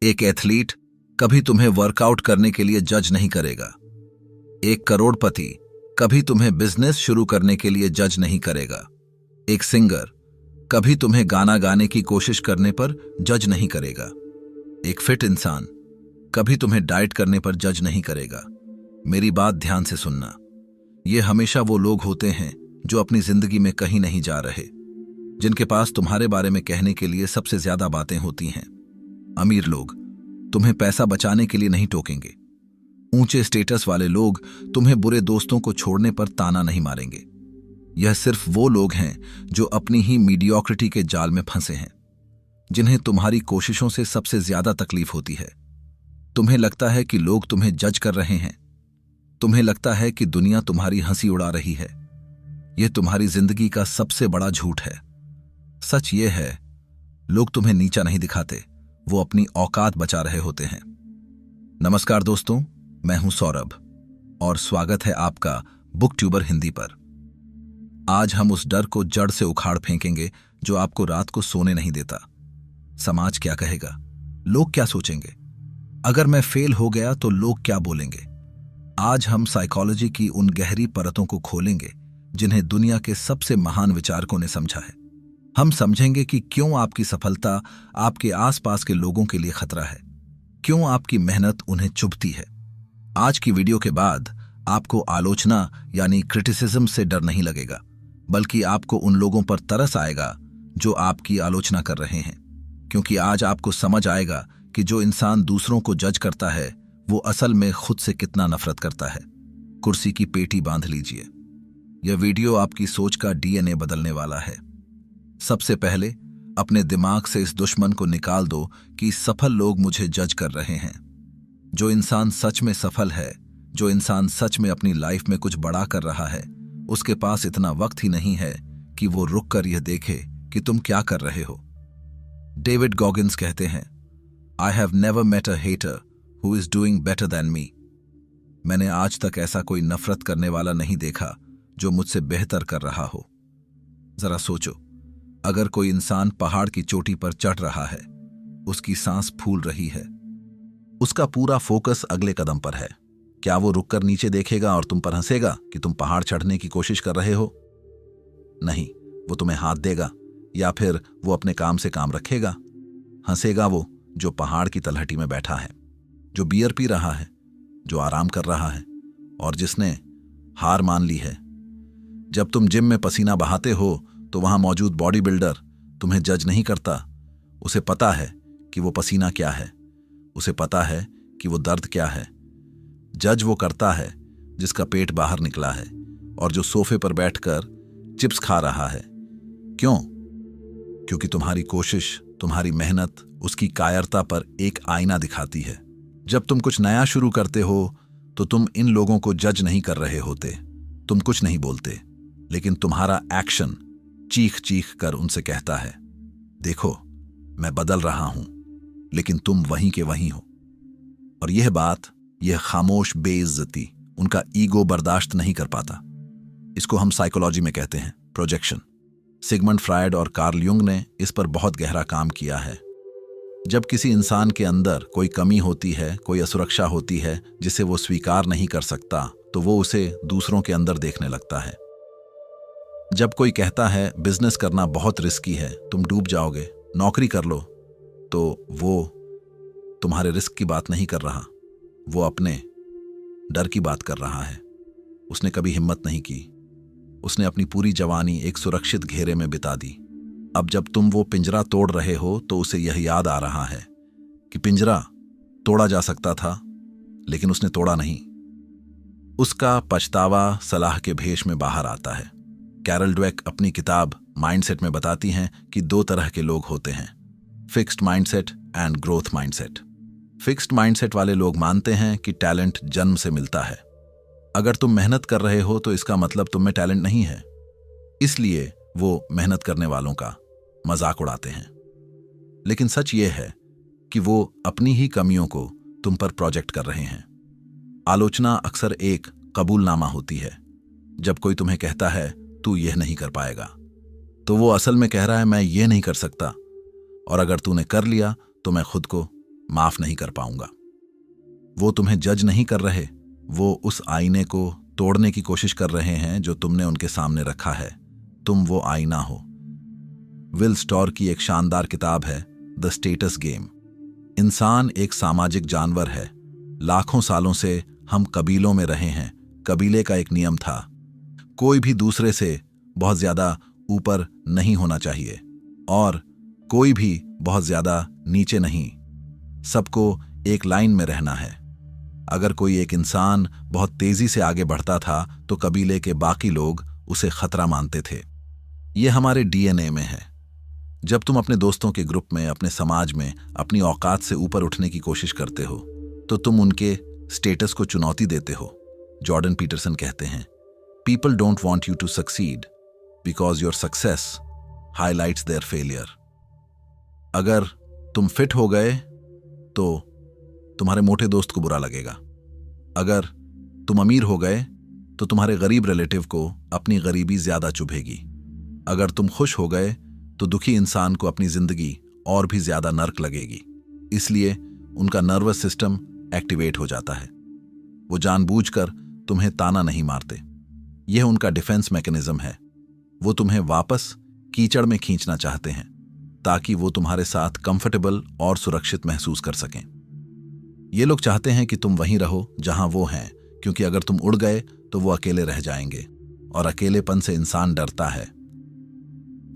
एक एथलीट कभी तुम्हें वर्कआउट करने के लिए जज नहीं करेगा। एक करोड़पति कभी तुम्हें बिजनेस शुरू करने के लिए जज नहीं करेगा। एक सिंगर कभी तुम्हें गाना गाने की कोशिश करने पर जज नहीं करेगा। एक फिट इंसान कभी तुम्हें डाइट करने पर जज नहीं करेगा। मेरी बात ध्यान से सुनना। ये हमेशा वो लोग होते हैं जो अपनी जिंदगी में कहीं नहीं जा रहे, जिनके पास तुम्हारे बारे में कहने के लिए सबसे ज्यादा बातें होती हैं। अमीर लोग तुम्हें पैसा बचाने के लिए नहीं टोकेंगे। ऊंचे स्टेटस वाले लोग तुम्हें बुरे दोस्तों को छोड़ने पर ताना नहीं मारेंगे। यह सिर्फ वो लोग हैं जो अपनी ही मीडियोक्रिटी के जाल में फंसे हैं, जिन्हें तुम्हारी कोशिशों से सबसे ज्यादा तकलीफ होती है। तुम्हें लगता है कि लोग तुम्हें जज कर रहे हैं। तुम्हें लगता है कि दुनिया तुम्हारी हंसी उड़ा रही है। यह तुम्हारी जिंदगी का सबसे बड़ा झूठ है। सच यह है, लोग तुम्हें नीचा नहीं दिखाते, वो अपनी औकात बचा रहे होते हैं। नमस्कार दोस्तों, मैं हूं सौरभ और स्वागत है आपका बुक ट्यूबर हिंदी पर। आज हम उस डर को जड़ से उखाड़ फेंकेंगे जो आपको रात को सोने नहीं देता। समाज क्या कहेगा? लोग क्या सोचेंगे? अगर मैं फेल हो गया तो लोग क्या बोलेंगे? आज हम साइकोलॉजी की उन गहरी परतों को खोलेंगे जिन्हें दुनिया के सबसे महान विचारकों ने समझा है। हम समझेंगे कि क्यों आपकी सफलता आपके आसपास के लोगों के लिए खतरा है, क्यों आपकी मेहनत उन्हें चुभती है। आज की वीडियो के बाद आपको आलोचना यानी क्रिटिसिज्म से डर नहीं लगेगा, बल्कि आपको उन लोगों पर तरस आएगा जो आपकी आलोचना कर रहे हैं। क्योंकि आज आपको समझ आएगा कि जो इंसान दूसरों को जज करता है वो असल में खुद से कितना नफरत करता है। कुर्सी की पेटी बांध लीजिए। यह वीडियो आपकी सोच का डीएनए बदलने वाला है। सबसे पहले अपने दिमाग से इस दुश्मन को निकाल दो कि सफल लोग मुझे जज कर रहे हैं। जो इंसान सच में सफल है, जो इंसान सच में अपनी लाइफ में कुछ बड़ा कर रहा है, उसके पास इतना वक्त ही नहीं है कि वो रुक कर यह देखे कि तुम क्या कर रहे हो। डेविड गॉगिन्स कहते हैं, I have never met a hater who is doing better than me. मैंने आज तक ऐसा कोई नफरत करने वाला नहीं देखा जो मुझसे बेहतर कर रहा हो। जरा सोचो, अगर कोई इंसान पहाड़ की चोटी पर चढ़ रहा है, उसकी सांस फूल रही है, उसका पूरा फोकस अगले कदम पर है, क्या वो रुककर नीचे देखेगा और तुम पर हंसेगा कि तुम पहाड़ चढ़ने की कोशिश कर रहे हो? नहीं, वो तुम्हें हाथ देगा या फिर वो अपने काम से काम रखेगा। हंसेगा वो जो पहाड़ की तलहटी में बैठा है, जो बियर पी रहा है, जो आराम कर रहा है और जिसने हार मान ली है। जब तुम जिम में पसीना बहाते हो तो वहां मौजूद बॉडी बिल्डर तुम्हें जज नहीं करता। उसे पता है कि वो पसीना क्या है, उसे पता है कि वो दर्द क्या है। जज वो करता है जिसका पेट बाहर निकला है और जो सोफे पर बैठकर चिप्स खा रहा है। क्यों? क्योंकि तुम्हारी कोशिश, तुम्हारी मेहनत उसकी कायरता पर एक आईना दिखाती है। जब तुम कुछ नया शुरू करते हो तो तुम इन लोगों को जज नहीं कर रहे होते। तुम कुछ नहीं बोलते, लेकिन तुम्हारा एक्शन चीख चीख कर उनसे कहता है, देखो मैं बदल रहा हूं, लेकिन तुम वहीं के वहीं हो। और यह बात, यह खामोश बेइज्जती उनका ईगो बर्दाश्त नहीं कर पाता। इसको हम साइकोलॉजी में कहते हैं प्रोजेक्शन। सिगमंड फ्रायड और कार्ल युंग ने इस पर बहुत गहरा काम किया है। जब किसी इंसान के अंदर कोई कमी होती है, कोई असुरक्षा होती है जिसे वो स्वीकार नहीं कर सकता, तो वो उसे दूसरों के अंदर देखने लगता है। जब कोई कहता है बिजनेस करना बहुत रिस्की है, तुम डूब जाओगे, नौकरी कर लो, तो वो तुम्हारे रिस्क की बात नहीं कर रहा, वो अपने डर की बात कर रहा है। उसने कभी हिम्मत नहीं की। उसने अपनी पूरी जवानी एक सुरक्षित घेरे में बिता दी। अब जब तुम वो पिंजरा तोड़ रहे हो तो उसे यह याद आ रहा है कि पिंजरा तोड़ा जा सकता था, लेकिन उसने तोड़ा नहीं। उसका पछतावा सलाह के भेष में बाहर आता है। कैरल ड्वेक अपनी किताब माइंडसेट में बताती हैं कि दो तरह के लोग होते हैं, fixed mindset and growth mindset. Fixed mindset वाले लोग मानते हैं कि टैलेंट जन्म से मिलता है। अगर तुम मेहनत कर रहे हो तो इसका मतलब तुम में टैलेंट नहीं है, इसलिए वो मेहनत करने वालों का मजाक उड़ाते हैं। लेकिन सच ये है कि वो अपनी ही कमियों को तुम पर प्रोजेक्ट कर रहे हैं। आलोचना अक्सर एक कबूलनामा होती है। जब कोई तुम्हें कहता है तू यह नहीं कर पाएगा, तो वो असल में कह रहा है मैं ये नहीं कर सकता, और अगर तूने कर लिया तो मैं खुद को माफ नहीं कर पाऊंगा। वो तुम्हें जज नहीं कर रहे, वो उस आईने को तोड़ने की कोशिश कर रहे हैं जो तुमने उनके सामने रखा है। तुम वो आईना हो। विल स्टोर की एक शानदार किताब है द स्टेटस गेम। इंसान एक सामाजिक जानवर है। लाखों सालों से हम कबीलों में रहे हैं। कबीले का एक नियम था, कोई भी दूसरे से बहुत ज्यादा ऊपर नहीं होना चाहिए और कोई भी बहुत ज्यादा नीचे नहीं। सबको एक लाइन में रहना है। अगर कोई एक इंसान बहुत तेजी से आगे बढ़ता था तो कबीले के बाकी लोग उसे खतरा मानते थे। यह हमारे डीएनए में है। जब तुम अपने दोस्तों के ग्रुप में, अपने समाज में अपनी औकात से ऊपर उठने की कोशिश करते हो तो तुम उनके स्टेटस को चुनौती देते हो। जॉर्डन पीटरसन कहते हैं, people don't want you to succeed because your success highlights their failure. अगर तुम फिट हो गए तो तुम्हारे मोटे दोस्त को बुरा लगेगा। अगर तुम अमीर हो गए तो तुम्हारे गरीब रिलेटिव को अपनी गरीबी ज्यादा चुभेगी। अगर तुम खुश हो गए तो दुखी इंसान को अपनी जिंदगी और भी ज्यादा नर्क लगेगी। इसलिए उनका नर्वस सिस्टम एक्टिवेट हो जाता है। वो जानबूझकर तुम्हें ताना नहीं मारते। यह उनका डिफेंस मैकेनिज्म है। वो तुम्हें वापस कीचड़ में खींचना चाहते हैं ताकि वो तुम्हारे साथ कंफर्टेबल और सुरक्षित महसूस कर सकें। ये लोग चाहते हैं कि तुम वहीं रहो जहां वो हैं, क्योंकि अगर तुम उड़ गए तो वो अकेले रह जाएंगे और अकेलेपन से इंसान डरता है।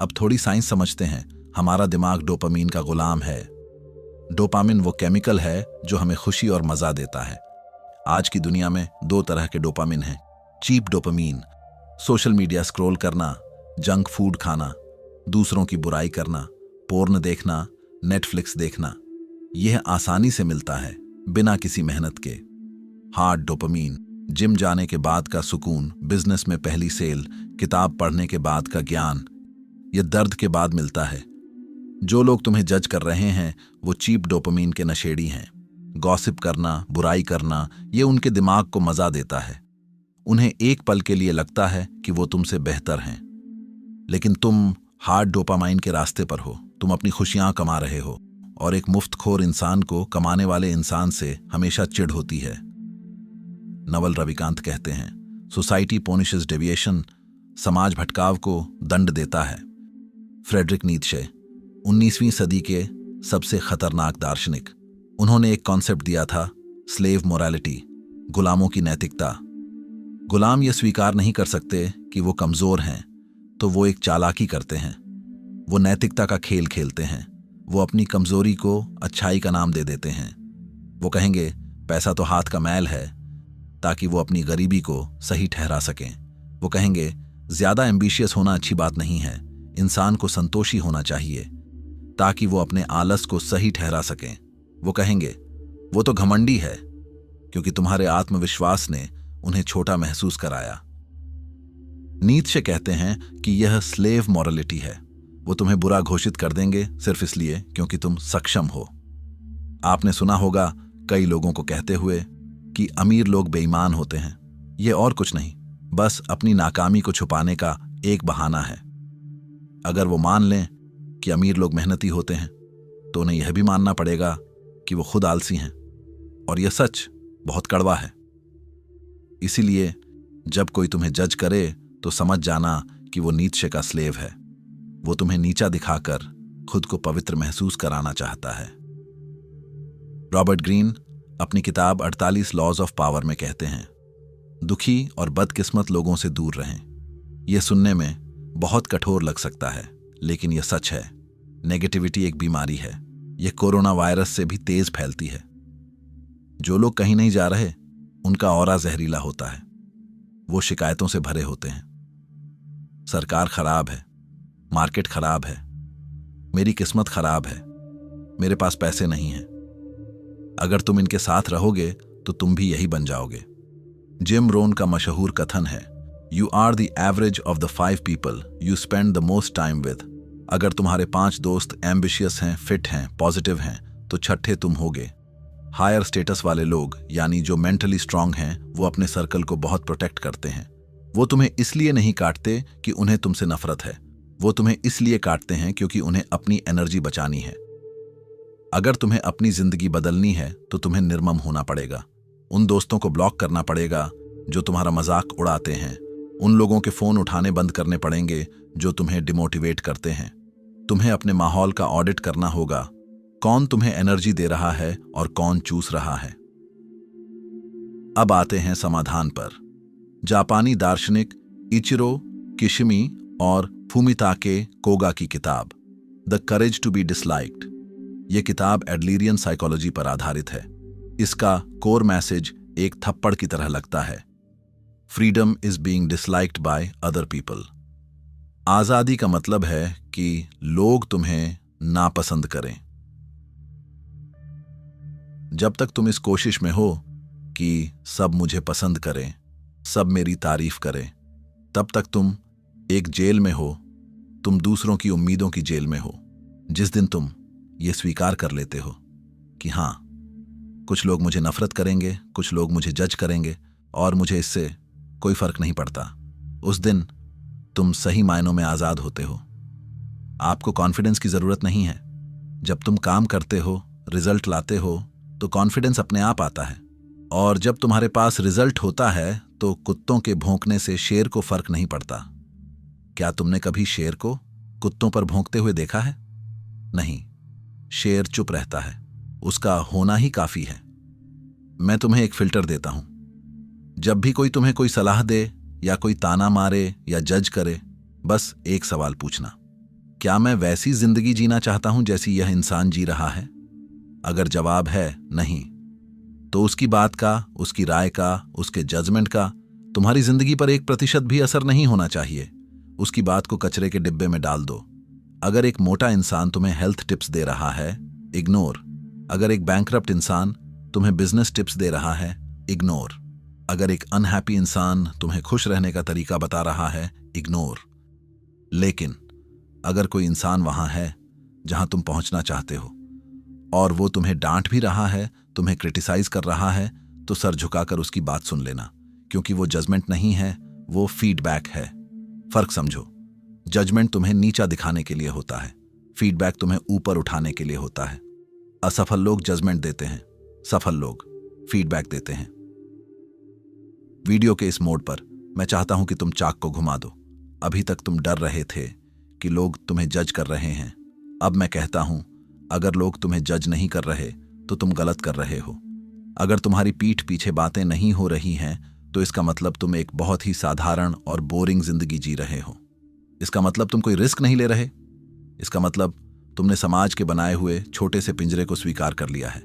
अब थोड़ी साइंस समझते हैं। हमारा दिमाग डोपामीन का गुलाम है। डोपामिन वो केमिकल है जो हमें खुशी और मजा देता है। आज की दुनिया में दो तरह के डोपामिन हैं। Cheap dopamine, social media scroll करना, जंक फूड खाना, दूसरों की बुराई करना, पोर्न देखना, नेटफ्लिक्स देखना। यह आसानी से मिलता है बिना किसी मेहनत के। हार्ड डोपामीन, जिम जाने के बाद का सुकून, बिजनेस में पहली सेल, किताब पढ़ने के बाद का ज्ञान, यह दर्द के बाद मिलता है। जो लोग तुम्हें जज कर रहे हैं वो चीप डोपामीन के नशेड़ी हैं। गॉसिप करना, बुराई करना, ये उनके दिमाग को मजा देता है। उन्हें एक पल के लिए लगता है कि वो तुमसे बेहतर हैं, लेकिन तुम हार्ड डोपामाइन के रास्ते पर हो। तुम अपनी खुशियां कमा रहे हो और एक मुफ्तखोर इंसान को कमाने वाले इंसान से हमेशा चिढ़ होती है। नवल रविकांत कहते हैं, सोसाइटी पोनिशेस डेविएशन, समाज भटकाव को दंड देता है। फ्रेडरिक नीत्शे, 19वीं सदी के सबसे खतरनाक दार्शनिक, उन्होंने एक कॉन्सेप्ट दिया था, स्लेव मोरालिटी, गुलामों की नैतिकता। गुलाम ये स्वीकार नहीं कर सकते कि वो कमजोर हैं, तो वो एक चालाकी करते हैं। वो नैतिकता का खेल खेलते हैं। वो अपनी कमजोरी को अच्छाई का नाम दे देते हैं। वो कहेंगे पैसा तो हाथ का मैल है, ताकि वो अपनी गरीबी को सही ठहरा सकें। वो कहेंगे ज्यादा एम्बिशियस होना अच्छी बात नहीं है, इंसान को संतोषी होना चाहिए, ताकि वो अपने आलस को सही ठहरा सकें। वो कहेंगे वो तो घमंडी है, क्योंकि तुम्हारे आत्मविश्वास ने उन्हें छोटा महसूस कराया। नीत्शे कहते हैं कि यह स्लेव मॉरलिटी है। वो तुम्हें बुरा घोषित कर देंगे सिर्फ इसलिए क्योंकि तुम सक्षम हो। आपने सुना होगा कई लोगों को कहते हुए कि अमीर लोग बेईमान होते हैं। ये और कुछ नहीं, बस अपनी नाकामी को छुपाने का एक बहाना है। अगर वो मान लें कि अमीर लोग मेहनती होते हैं तो उन्हें यह भी मानना पड़ेगा कि वो खुद आलसी हैं, और यह सच बहुत कड़वा है। इसीलिए जब कोई तुम्हें जज करे तो समझ जाना कि वो नीत्शे का स्लेव है। वो तुम्हें नीचा दिखाकर खुद को पवित्र महसूस कराना चाहता है। रॉबर्ट ग्रीन अपनी किताब 48 लॉज ऑफ पावर में कहते हैं, दुखी और बदकिस्मत लोगों से दूर रहें। यह सुनने में बहुत कठोर लग सकता है, लेकिन यह सच है। नेगेटिविटी एक बीमारी है। यह कोरोना वायरस से भी तेज फैलती है। जो लोग कहीं नहीं जा रहे उनका ऑरा जहरीला होता है। वो शिकायतों से भरे होते हैं। सरकार खराब है, मार्केट खराब है, मेरी किस्मत खराब है, मेरे पास पैसे नहीं हैं। अगर तुम इनके साथ रहोगे तो तुम भी यही बन जाओगे। जिम रोन का मशहूर कथन है, you are the average of the 5 people you spend the most time with. अगर तुम्हारे 5 दोस्त एम्बिशियस हैं, फिट हैं, पॉजिटिव हैं, तो छठे तुम होगे। हायर स्टेटस वाले लोग, यानी जो मेंटली स्ट्रांग हैं, वो अपने सर्कल को बहुत प्रोटेक्ट करते हैं। वो तुम्हें इसलिए नहीं काटते कि उन्हें तुमसे नफरत है। वो तुम्हें इसलिए काटते हैं क्योंकि उन्हें अपनी एनर्जी बचानी है। अगर तुम्हें अपनी जिंदगी बदलनी है तो तुम्हें निर्मम होना पड़ेगा। उन दोस्तों को ब्लॉक करना पड़ेगा जो तुम्हारा मजाक उड़ाते हैं। उन लोगों के फोन उठाने बंद करने पड़ेंगे जो तुम्हें डिमोटिवेट करते हैं। तुम्हें अपने माहौल का ऑडिट करना होगा, कौन तुम्हें एनर्जी दे रहा है और कौन चूस रहा है। अब आते हैं समाधान पर। जापानी दार्शनिक इचिरो किशिमी और फुमिताके कोगा की किताब the courage to be disliked. यह किताब एडलेरियन साइकोलॉजी पर आधारित है। इसका कोर मैसेज एक थप्पड़ की तरह लगता है। Freedom is being disliked by other people. आजादी का मतलब है कि लोग तुम्हें नापसंद करें। जब तक तुम इस कोशिश में हो कि सब मुझे पसंद करें, सब मेरी तारीफ करें, तब तक तुम एक जेल में हो। तुम दूसरों की उम्मीदों की जेल में हो। जिस दिन तुम ये स्वीकार कर लेते हो कि हाँ, कुछ लोग मुझे नफरत करेंगे, कुछ लोग मुझे जज करेंगे और मुझे इससे कोई फर्क नहीं पड़ता, उस दिन तुम सही मायनों में आजाद होते हो। आपको कॉन्फिडेंस की जरूरत नहीं है। जब तुम काम करते हो, रिजल्ट लाते हो, तो कॉन्फिडेंस अपने आप आता है। और जब तुम्हारे पास रिजल्ट होता है तो कुत्तों के भौंकने से शेर को फर्क नहीं पड़ता। क्या तुमने कभी शेर को कुत्तों पर भौंकते हुए देखा है? नहीं, शेर चुप रहता है। उसका होना ही काफी है। मैं तुम्हें एक फिल्टर देता हूं। जब भी कोई तुम्हें कोई सलाह दे या कोई ताना मारे या जज करे, बस एक सवाल पूछना, क्या मैं वैसी जिंदगी जीना चाहता हूं जैसी यह इंसान जी रहा है? अगर जवाब है नहीं, तो उसकी बात का, उसकी राय का, उसके जजमेंट का तुम्हारी जिंदगी पर 1% भी असर नहीं होना चाहिए। उसकी बात को कचरे के डिब्बे में डाल दो। अगर एक मोटा इंसान तुम्हें हेल्थ टिप्स दे रहा है, इग्नोर। अगर एक बैंकरप्ट इंसान तुम्हें बिजनेस टिप्स दे रहा है, इग्नोर। अगर एक अनहैप्पी इंसान तुम्हें खुश रहने का तरीका बता रहा है, इग्नोर। लेकिन अगर कोई इंसान वहां है जहां तुम पहुंचना चाहते हो और वो तुम्हें डांट भी रहा है, तुम्हें क्रिटिसाइज कर रहा है, तो सर झुकाकर उसकी बात सुन लेना, क्योंकि वो जजमेंट नहीं है, वो फीडबैक है। फर्क समझो। जजमेंट तुम्हें नीचा दिखाने के लिए होता है, फीडबैक तुम्हें ऊपर उठाने के लिए होता है। असफल लोग जजमेंट देते हैं, सफल लोग फीडबैक देते हैं। वीडियो के इस मोड पर मैं चाहता हूं कि तुम चाक को घुमा दो। अभी तक तुम डर रहे थे कि लोग तुम्हें जज कर रहे हैं। अब मैं कहता हूं, अगर लोग तुम्हें जज नहीं कर रहे तो तुम गलत कर रहे हो। अगर तुम्हारी पीठ पीछे बातें नहीं हो रही हैं तो इसका मतलब तुम एक बहुत ही साधारण और बोरिंग जिंदगी जी रहे हो। इसका मतलब तुम कोई रिस्क नहीं ले रहे। इसका मतलब तुमने समाज के बनाए हुए छोटे से पिंजरे को स्वीकार कर लिया है।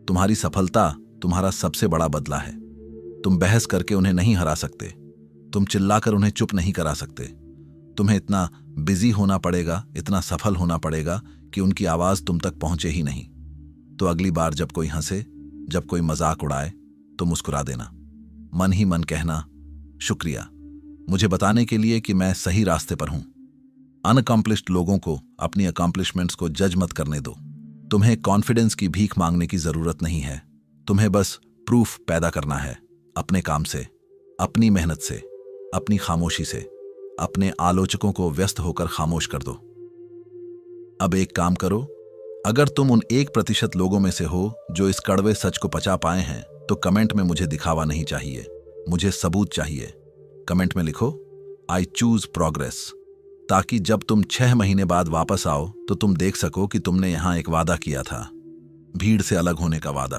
तुम्हारी सफलता तुम्हारा सबसे बड़ा बदला है। तुम बहस करके उन्हें नहीं हरा सकते। तुम चिल्लाकर उन्हें चुप नहीं करा सकते। तुम्हें इतना बिजी होना पड़ेगा, इतना सफल होना पड़ेगा कि उनकी आवाज तुम तक पहुंचे ही नहीं। तो अगली बार जब कोई हंसे, जब कोई मजाक उड़ाए, तो मुस्कुरा देना। मन ही मन कहना, शुक्रिया मुझे बताने के लिए कि मैं सही रास्ते पर हूं। अनअकम्प्लिश्ड लोगों को अपनी अकम्प्लिशमेंट्स को जज मत करने दो। तुम्हें कॉन्फिडेंस की भीख मांगने की जरूरत नहीं है। तुम्हें बस प्रूफ पैदा करना है, अपने काम से, अपनी मेहनत से, अपनी खामोशी से। अपने आलोचकों को व्यस्त होकर खामोश कर दो। अब एक काम करो, अगर तुम उन 1% लोगों में से हो जो इस कड़वे सच को पचा पाए हैं, तो कमेंट में मुझे दिखावा नहीं चाहिए, मुझे सबूत चाहिए। कमेंट में लिखो, आई चूज प्रोग्रेस, ताकि जब तुम 6 महीने बाद वापस आओ तो तुम देख सको कि तुमने यहां एक वादा किया था, भीड़ से अलग होने का वादा।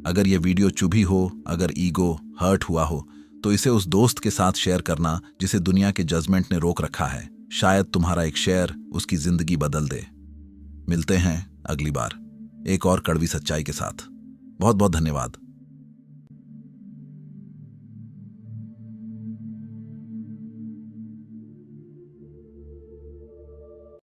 अगर यह वीडियो चुभी हो, अगर ईगो हर्ट हुआ हो, तो इसे उस दोस्त के साथ शेयर करना जिसे दुनिया के जजमेंट ने रोक रखा है। शायद तुम्हारा एक शेयर उसकी जिंदगी बदल दे। मिलते हैं अगली बार एक और कड़वी सच्चाई के साथ। बहुत बहुत धन्यवाद।